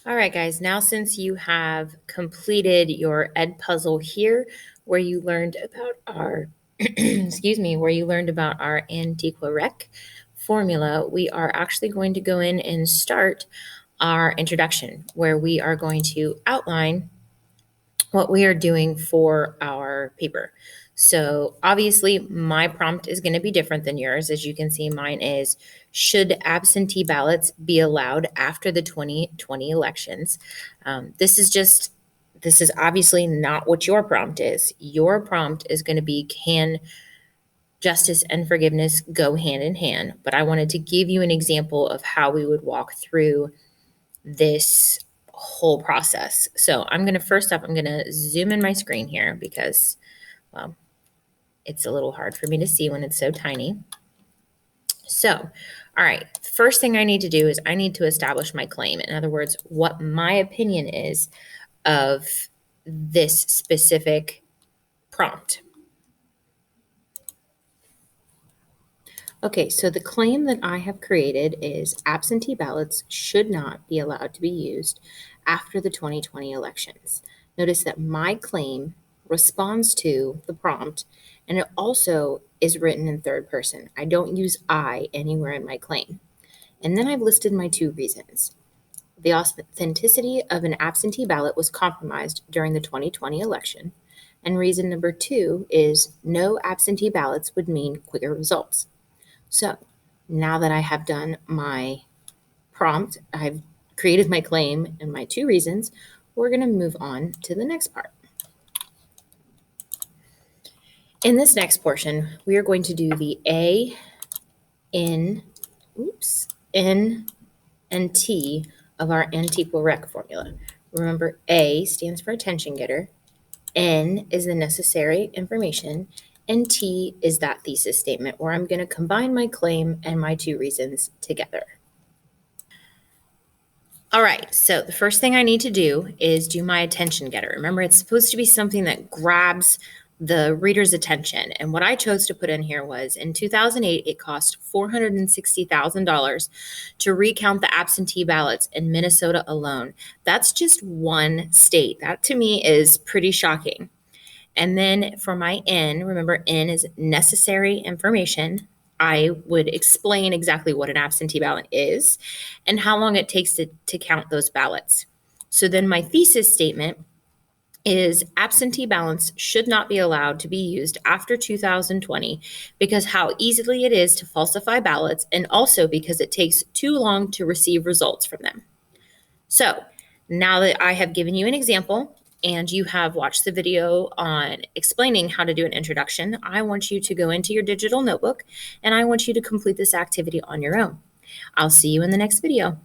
All right, guys, now since you have completed your Ed puzzle here, where you learned about our, where you learned about our Antiqua Rec formula, we are actually going to go in and start our introduction, where we are going to outline what we are doing for our paper. So obviously my prompt is going to be different than yours. As you can see, mine is, should absentee ballots be allowed after the 2020 elections? This is obviously not what your prompt is. Your prompt is going to be, can justice and forgiveness go hand in hand? But I wanted to give you an example of how we would walk through this whole process. So I'm going to zoom in my screen here because, well, it's a little hard for me to see when it's so tiny. So, all right, first thing I need to do is I need to establish my claim. In other words, what my opinion is of this specific prompt. Okay, so the claim that I have created is absentee ballots should not be allowed to be used after the 2020 elections. Notice that my claim responds to the prompt, and it also is written in third person. I don't use I anywhere in my claim. And then I've listed my two reasons. The authenticity of an absentee ballot was compromised during the 2020 election. And reason number two is no absentee ballots would mean quicker results. So now that I have done my prompt, I've created my claim and my two reasons, we're going to move on to the next part. In this next portion, we are going to do the A, N, and T of our Antiqua Rec formula. Remember, A stands for attention getter, N is the necessary information, and T is that thesis statement where I'm going to combine my claim and my two reasons together. All right, so the first thing I need to do is do my attention getter. Remember, it's supposed to be something that grabs the reader's attention. And what I chose to put in here was, in 2008, it cost $460,000 to recount the absentee ballots in Minnesota alone. That's just one state. That to me is pretty shocking. And then for my N, remember N is necessary information. I would explain exactly what an absentee ballot is and how long it takes to count those ballots. So then my thesis statement is absentee ballots should not be allowed to be used after 2020 because how easily it is to falsify ballots and also because it takes too long to receive results from them. So now that I have given you an example and you have watched the video on explaining how to do an introduction, I want you to go into your digital notebook and I want you to complete this activity on your own. I'll see you in the next video.